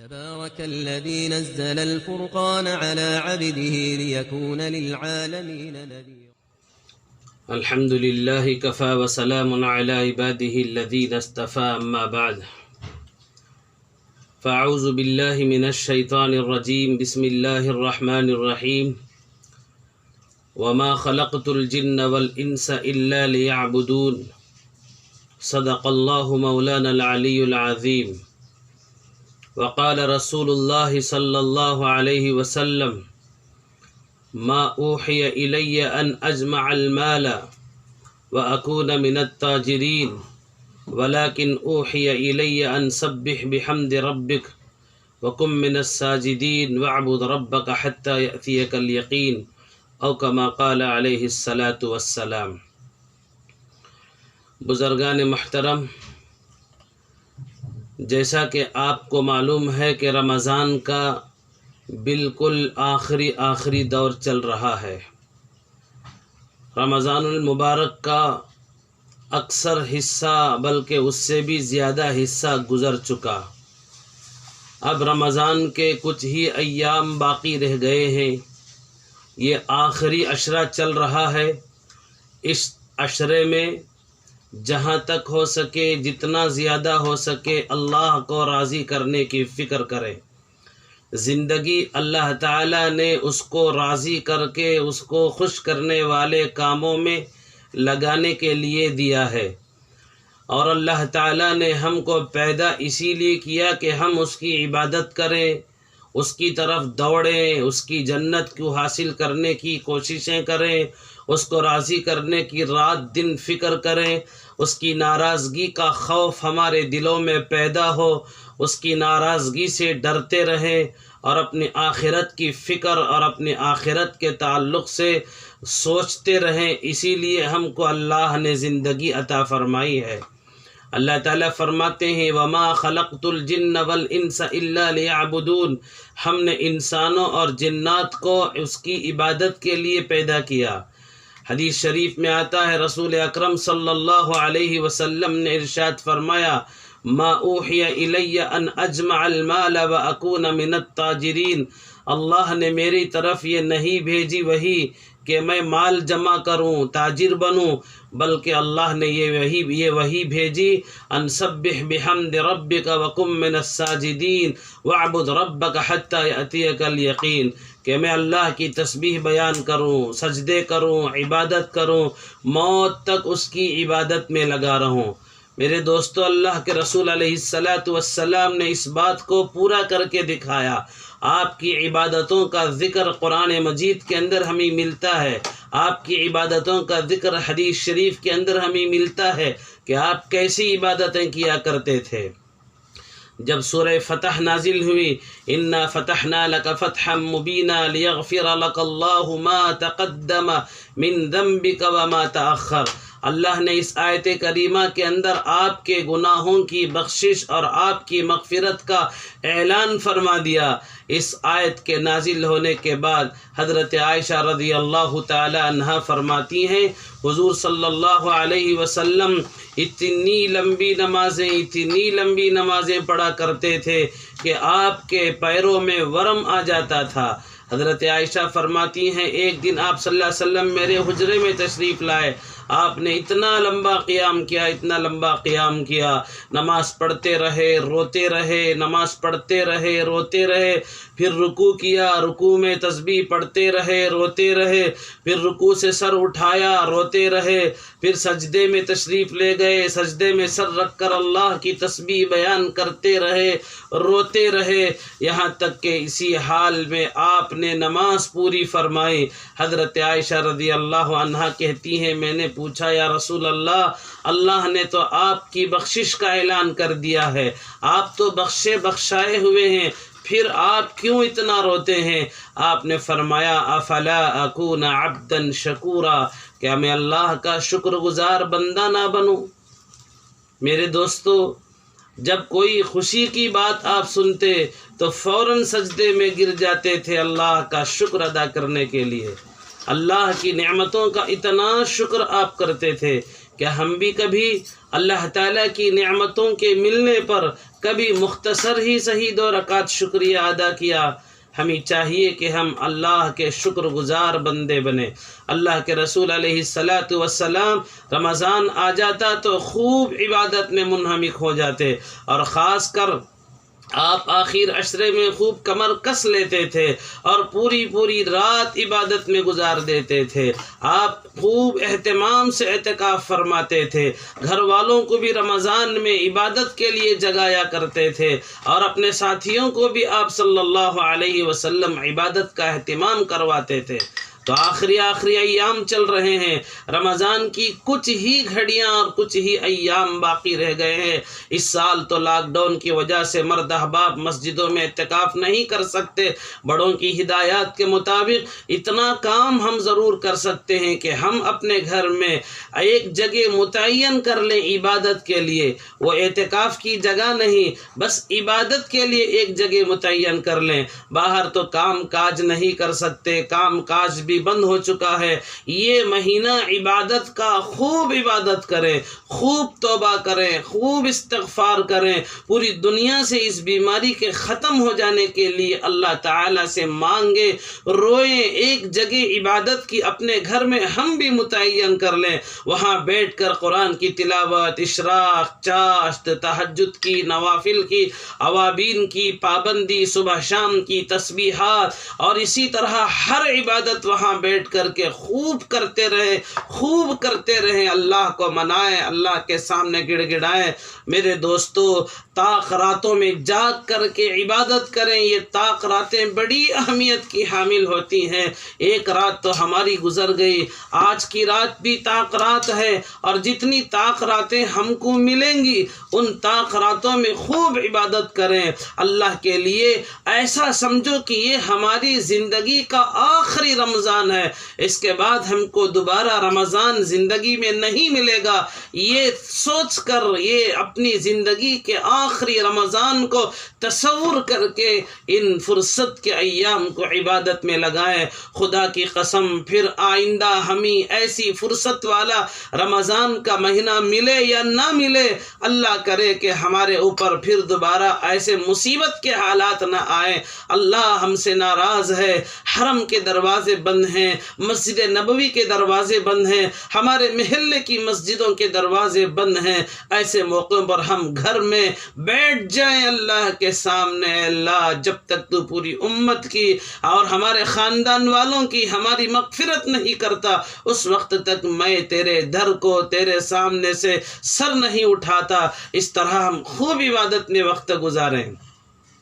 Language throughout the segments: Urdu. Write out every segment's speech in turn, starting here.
تبارك الذي نزل الفرقان على عبده ليكون للعالمين نذيرا الحمد لله كفى وسلام على عباده الذين اصطفى أما بعد فأعوذ بالله من الشيطان الرجيم بسم الله الرحمن الرحيم وما خلقت الجن والإنس إلا ليعبدون صدق الله مولانا العلي العظيم وقال رسول الله صلى الله عليه وسلم ما أوحي إلي أن أجمع المال وأكون من التاجرين ولكن أوحي إلي أن سبح بحمد ربك وكن من الساجدين واعبد ربك حتى يأتيك اليقين أو كما قال عليه الصلاة والسلام۔ بزرگان محترم، جیسا کہ آپ کو معلوم ہے کہ رمضان کا بالکل آخری دور چل رہا ہے۔ رمضان المبارک کا اکثر حصہ بلکہ اس سے بھی زیادہ حصہ گزر چکا۔ اب رمضان کے کچھ ہی ایام باقی رہ گئے ہیں۔ یہ آخری عشرہ چل رہا ہے۔ اس عشرے میں جہاں تک ہو سکے، جتنا زیادہ ہو سکے، اللہ کو راضی کرنے کی فکر کریں۔ زندگی اللہ تعالیٰ نے اس کو راضی کر کے اس کو خوش کرنے والے کاموں میں لگانے کے لیے دیا ہے، اور اللہ تعالیٰ نے ہم کو پیدا اسی لیے کیا کہ ہم اس کی عبادت کریں، اس کی طرف دوڑیں، اس کی جنت کو حاصل کرنے کی کوششیں کریں، اس کو راضی کرنے کی رات دن فکر کریں، اس کی ناراضگی کا خوف ہمارے دلوں میں پیدا ہو، اس کی ناراضگی سے ڈرتے رہیں، اور اپنی آخرت کی فکر اور اپنی آخرت کے تعلق سے سوچتے رہیں۔ اسی لیے ہم کو اللہ نے زندگی عطا فرمائی ہے۔ اللہ تعالیٰ فرماتے ہیں وَمَا خَلَقْتُ الْجِنَّ وَالْإِنسَ إِلَّا لِيَعْبُدُونَ، ہم نے انسانوں اور جنات کو اس کی عبادت کے لیے پیدا کیا۔ حدیث شریف میں آتا ہے، رسول اکرم صلی اللہ علیہ وسلم نے ارشاد فرمایا ما اوحی الی ان اجمع المال واکون من التاجرین، اللہ نے میری طرف یہ نہیں بھیجی وحی کہ میں مال جمع کروں، تاجر بنوں، بلکہ اللہ نے یہ وحی بھیجی ان سبح بحمد ربک وکن من الساجدین واعبد ربک حتی یأتیک الیقین، کہ میں اللہ کی تسبیح بیان کروں، سجدے کروں، عبادت کروں، موت تک اس کی عبادت میں لگا رہوں۔ میرے دوستو، اللہ کے رسول علیہ السلام نے اس بات کو پورا کر کے دکھایا۔ آپ کی عبادتوں کا ذکر قرآن مجید کے اندر ہمیں ملتا ہے، آپ کی عبادتوں کا ذکر حدیث شریف کے اندر ہمیں ملتا ہے کہ آپ کیسی عبادتیں کیا کرتے تھے۔ جب سورہ فتح نازل ہوئی، انا فتحنا لک فتحا مبینا لیغفر لک اللہ ما تقدم من ذنبک وما تأخر، اللہ نے اس آیت کریمہ کے اندر آپ کے گناہوں کی بخشش اور آپ کی مغفرت کا اعلان فرما دیا۔ اس آیت کے نازل ہونے کے بعد حضرت عائشہ رضی اللہ تعالی عنہا فرماتی ہیں حضور صلی اللہ علیہ وسلم اتنی لمبی نمازیں پڑھا کرتے تھے کہ آپ کے پیروں میں ورم آ جاتا تھا۔ حضرت عائشہ فرماتی ہیں ایک دن آپ صلی اللہ علیہ وسلم میرے حجرے میں تشریف لائے، آپ نے اتنا لمبا قیام کیا، نماز پڑھتے رہے، روتے رہے، نماز پڑھتے رہے، روتے رہے، پھر رکوع کیا، رکوع میں تسبیح پڑھتے رہے، روتے رہے، پھر رکوع سے سر اٹھایا، روتے رہے، پھر سجدے میں تشریف لے گئے، سجدے میں سر رکھ کر اللہ کی تسبیح بیان کرتے رہے، روتے رہے، یہاں تک کہ اسی حال میں آپ نے نماز پوری فرمائی۔ حضرت عائشہ رضی اللہ عنہا کہتی ہیں میں نے پوچھا یا رسول اللہ، اللہ نے تو آپ کی بخشش کا اعلان کر دیا ہے، آپ تو بخشائے ہوئے ہیں، پھر آپ کیوں اتنا روتے ہیں؟ آپ نے فرمایا افلا اکون عبدا شکورا، کیا میں اللہ کا شکر گزار بندہ نہ بنوں؟ میرے دوستو، جب کوئی خوشی کی بات آپ سنتے تو فوراً سجدے میں گر جاتے تھے اللہ کا شکر ادا کرنے کے لیے، اللہ کی نعمتوں کا اتنا شکر آپ کرتے تھے کہ ہم بھی کبھی اللہ تعالیٰ کی نعمتوں کے ملنے پر کبھی مختصر ہی صحیح 2 رکعت شکریہ ادا کیا۔ ہمیں چاہیے کہ ہم اللہ کے شکر گزار بندے بنے۔ اللہ کے رسول علیہ السلام رمضان آ جاتا تو خوب عبادت میں منہمک ہو جاتے، اور خاص کر آپ آخر عشرے میں خوب کمر کس لیتے تھے اور پوری رات عبادت میں گزار دیتے تھے۔ آپ خوب اہتمام سے اعتکاف فرماتے تھے، گھر والوں کو بھی رمضان میں عبادت کے لیے جگایا کرتے تھے، اور اپنے ساتھیوں کو بھی آپ صلی اللہ علیہ وسلم عبادت کا اہتمام کرواتے تھے۔ تو آخری ایام چل رہے ہیں، رمضان کی کچھ ہی گھڑیاں اور کچھ ہی ایام باقی رہ گئے ہیں۔ اس سال تو لاک ڈاؤن کی وجہ سے مرد احباب مسجدوں میں اعتکاف نہیں کر سکتے۔ بڑوں کی ہدایات کے مطابق اتنا کام ہم ضرور کر سکتے ہیں کہ ہم اپنے گھر میں ایک جگہ متعین کر لیں عبادت کے لیے، وہ اعتکاف کی جگہ نہیں، بس عبادت کے لیے ایک جگہ متعین کر لیں۔ باہر تو کام کاج نہیں کر سکتے، کام کاج بھی بند ہو چکا ہے۔ یہ مہینہ عبادت کا، خوب عبادت کریں، خوب توبہ کریں، خوب استغفار کریں، پوری دنیا سے اس بیماری کے ختم ہو جانے کے لیے اللہ تعالی سے مانگیں، روئیں۔ ایک جگہ عبادت کی اپنے گھر میں ہم بھی متعین کر لیں، وہاں بیٹھ کر قرآن کی تلاوت، اشراق، چاشت، تہجد کی، نوافل کی، اوابین کی پابندی، صبح شام کی تسبیحات، اور اسی طرح ہر عبادت وہاں بیٹھ کر کے خوب کرتے رہیں، اللہ کو منائیں، اللہ کے سامنے گڑ گڑائیں۔ میرے دوستو، طاق راتوں میں جاگ کر کے عبادت کریں۔ یہ طاق راتیں بڑی اہمیت کی حامل ہوتی ہیں۔ ایک رات تو ہماری گزر گئی، آج کی رات بھی طاق رات ہے، اور جتنی طاق راتیں ہم کو ملیں گی ان طاق راتوں میں خوب عبادت کریں اللہ کے لیے۔ ایسا سمجھو کہ یہ ہماری زندگی کا آخری رمضان ہے، اس کے بعد ہم کو دوبارہ رمضان زندگی میں نہیں ملے گا۔ یہ سوچ کر، یہ اپنی زندگی کے آخری رمضان کو تصور کر کے ان فرصت کے ایام کو عبادت میں لگائیں۔ خدا کی قسم، پھر آئندہ ہمیں ایسی فرصت والا رمضان کا مہینہ ملے یا نہ ملے، اللہ کرے کہ ہمارے اوپر پھر دوبارہ ایسے مصیبت کے حالات نہ آئیں۔ اللہ ہم سے ناراض ہے، حرم کے دروازے بند ہیں، مسجد نبوی کے دروازے بند ہیں، ہمارے محلے کی مسجدوں کے دروازے بند ہیں۔ ایسے موقعوں پر ہم گھر میں بیٹھ جائیں اللہ کے سامنے، اللہ جب تک تو پوری امت کی اور ہمارے خاندان والوں کی ہماری مغفرت نہیں کرتا، اس وقت تک میں تیرے در کو، تیرے سامنے سے سر نہیں اٹھاتا۔ اس طرح ہم خوب عبادت میں وقت گزاریں۔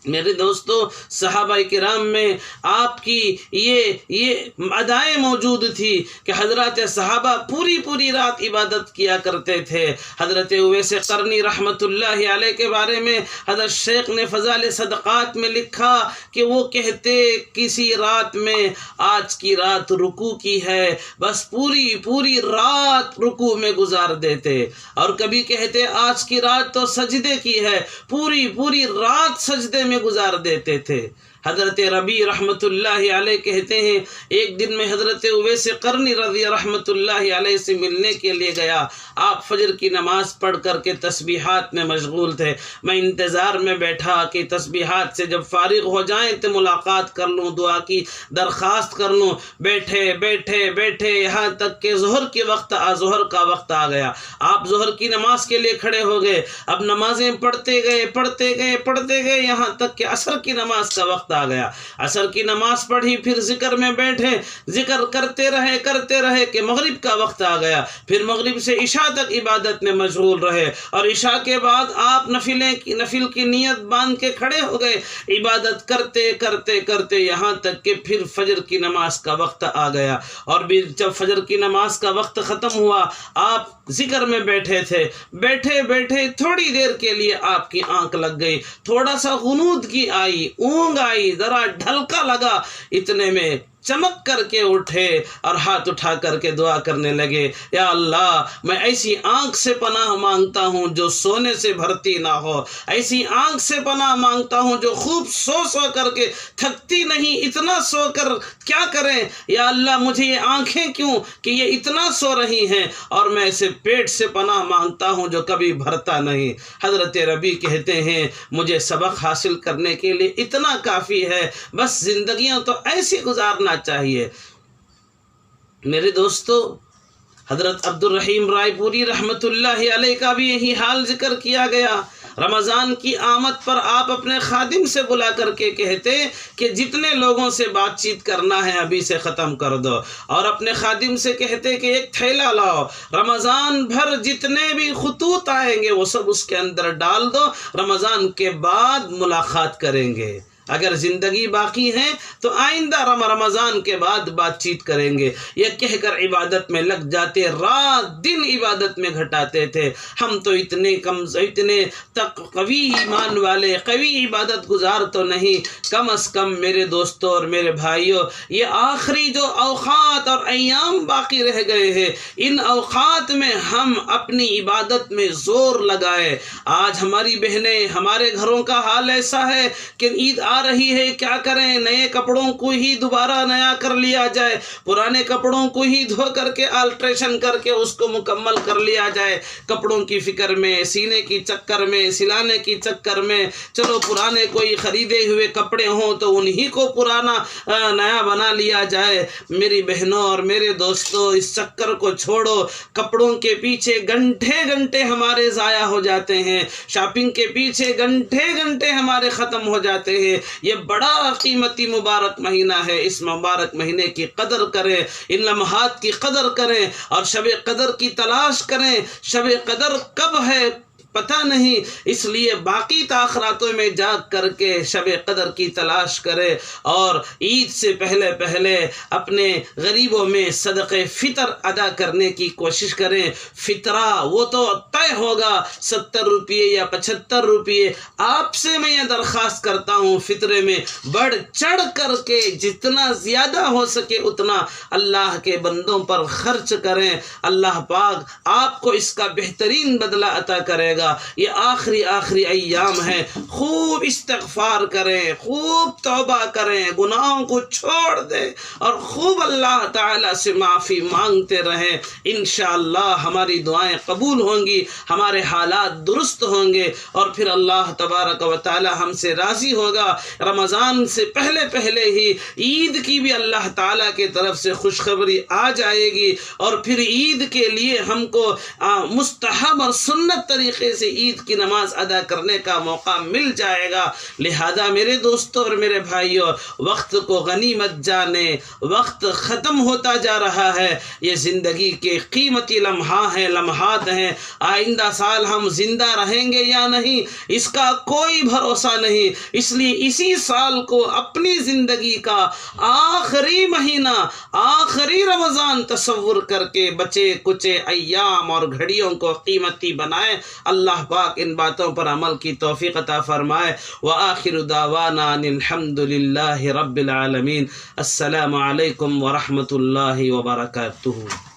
میرے دوستو، صحابہ کرام میں آپ کی یہ ادائیں موجود تھی کہ حضرات صحابہ پوری رات عبادت کیا کرتے تھے۔ حضرت اویس قرنی رحمۃ اللہ علیہ کے بارے میں حضرت شیخ نے فضائل صدقات میں لکھا کہ وہ کہتے کسی رات میں آج کی رات رکوع کی ہے، بس پوری رات رکوع میں گزار دیتے، اور کبھی کہتے آج کی رات تو سجدے کی ہے، پوری رات سجدے میں گزار دیتے تھے۔ حضرت ربیع رحمۃ اللہ علیہ کہتے ہیں ایک دن میں حضرت اویس قرنی رضی رحمۃ اللہ علیہ سے ملنے کے لیے گیا۔ آپ فجر کی نماز پڑھ کر کے تسبیحات میں مشغول تھے۔ میں انتظار میں بیٹھا کہ تسبیحات سے جب فارغ ہو جائیں تو ملاقات کر لوں، دعا کی درخواست کر لوں۔ بیٹھے یہاں تک کہ ظہر کا وقت آ گیا۔ آپ ظہر کی نماز کے لیے کھڑے ہو گئے۔ اب نمازیں پڑھتے گئے یہاں تک کہ عصر کی نماز کا وقت آ گیا۔ عصر کی نماز پڑھی، پھر ذکر میں بیٹھے، ذکر کرتے رہے کہ مغرب کا وقت آ گیا۔ پھر مغرب سے عشاء تک عبادت میں مشغول رہے، اور عشاء کے بعد آپ نفل کی نیت باندھ کے کھڑے ہو گئے، عبادت کرتے یہاں تک کہ پھر فجر کی نماز کا وقت آ گیا۔ اور بھی جب فجر کی نماز کا وقت ختم ہوا، آپ ذکر میں بیٹھے تھے، بیٹھے تھوڑی دیر کے لیے آپ کی آنکھ لگ گئی، تھوڑا سا غنودگی آئی، اونگ آئی، ذرا ڈھلکا لگا، اتنے میں چمک کر کے اٹھے اور ہاتھ اٹھا کر کے دعا کرنے لگے، یا اللہ میں ایسی آنکھ سے پناہ مانگتا ہوں جو سونے سے بھرتی نہ ہو، ایسی آنکھ سے پناہ مانگتا ہوں جو خوب سو کر کے تھکتی نہیں، اتنا سو کر کیا کریں یا اللہ مجھے یہ آنکھیں کیوں کہ یہ اتنا سو رہی ہیں، اور میں اسے پیٹ سے پناہ مانگتا ہوں جو کبھی بھرتا نہیں۔ حضرت ربیع کہتے ہیں مجھے سبق حاصل کرنے کے لیے اتنا کافی ہے، بس زندگیاں تو ایسی گزارنا چاہیے۔ میرے دوستو، حضرت عبد الرحیم رائے پوری رحمت اللہ علیہ کا بھی یہی حال ذکر کیا گیا۔ رمضان کی آمد پر آپ اپنے خادم سے بلا کر کے کہتے کہ جتنے لوگوں سے بات چیت کرنا ہے ابھی سے ختم کر دو، اور اپنے خادم سے کہتے کہ ایک تھیلا لاؤ، رمضان بھر جتنے بھی خطوط آئیں گے وہ سب اس کے اندر ڈال دو، رمضان کے بعد ملاقات کریں گے۔ اگر زندگی باقی ہے تو آئندہ رمضان کے بعد بات چیت کریں گے۔ یہ کہہ کر عبادت میں لگ جاتے، رات دن عبادت میں گھٹاتے تھے۔ ہم تو اتنے قوی ایمان والے، قوی عبادت گزار تو نہیں، کم از کم میرے دوستوں اور میرے بھائیوں، یہ آخری جو اوقات اور ایام باقی رہ گئے ہیں، ان اوقات میں ہم اپنی عبادت میں زور لگائے۔ آج ہماری بہنیں، ہمارے گھروں کا حال ایسا ہے کہ عید آ رہی ہے، کیا کریں، نئے کپڑوں کو ہی دوبارہ نیا کر لیا جائے، پرانے کپڑوں کو ہی دھو کر کے آلٹریشن کر کے اس کو مکمل کر لیا جائے۔ کپڑوں کی فکر میں، سینے کی چکر میں، سلانے کی چکر میں، چلو پرانے کوئی خریدے ہوئے کپڑے ہوں تو انہی کو پرانا نیا بنا لیا جائے۔ میری بہنوں اور میرے دوستوں، اس چکر کو چھوڑو۔ کپڑوں کے پیچھے گھنٹے گھنٹے ہمارے ضائع ہو جاتے ہیں، شاپنگ کے پیچھے گھنٹے گھنٹے ہمارے ختم ہو جاتے ہیں۔ یہ بڑا قیمتی مبارک مہینہ ہے، اس مبارک مہینے کی قدر کریں، ان لمحات کی قدر کریں اور شب قدر کی تلاش کریں۔ شب قدر کب ہے پتہ نہیں، اس لیے باقی تاخراتوں میں جاگ کر کے شب قدر کی تلاش کرے، اور عید سے پہلے اپنے غریبوں میں صدقہ فطر ادا کرنے کی کوشش کریں۔ فطرہ وہ تو طے ہوگا، 70 روپیے یا 75 روپیے۔ آپ سے میں یہ درخواست کرتا ہوں، فطرے میں بڑھ چڑھ کر کے جتنا زیادہ ہو سکے اتنا اللہ کے بندوں پر خرچ کریں۔ اللہ پاک آپ کو اس کا بہترین بدلہ عطا کرے گا۔ یہ آخری ایام ہیں، خوب استغفار کریں، خوب توبہ کریں، گناہوں کو چھوڑ دیں اور خوب اللہ تعالی سے معافی مانگتے رہیں۔ انشاءاللہ ہماری دعائیں قبول ہوں گی، ہمارے حالات درست ہوں گے، اور پھر اللہ تبارک و تعالی ہم سے راضی ہوگا۔ رمضان سے پہلے ہی عید کی بھی اللہ تعالی کی طرف سے خوشخبری آ جائے گی، اور پھر عید کے لیے ہم کو مستحب اور سنت طریقے سے عید کی نماز ادا کرنے کا موقع مل جائے گا۔ لہذا میرے دوستوں اور میرے بھائیوں، وقت کو غنیمت جانے، وقت ختم ہوتا جا رہا ہے۔ یہ زندگی کے قیمتی لمحات ہیں۔ آئندہ سال ہم زندہ رہیں گے یا نہیں، اس کا کوئی بھروسہ نہیں۔ اس لیے اسی سال کو اپنی زندگی کا آخری مہینہ، آخری رمضان تصور کر کے بچے کچے ایام اور گھڑیوں کو قیمتی بنائیں۔ اللہ پاک ان باتوں پر عمل کی توفیق عطا فرمائے۔ وآخر دعوانا ان الحمد للہ رب العالمین۔ السلام علیکم ورحمۃ اللہ وبرکاتہ۔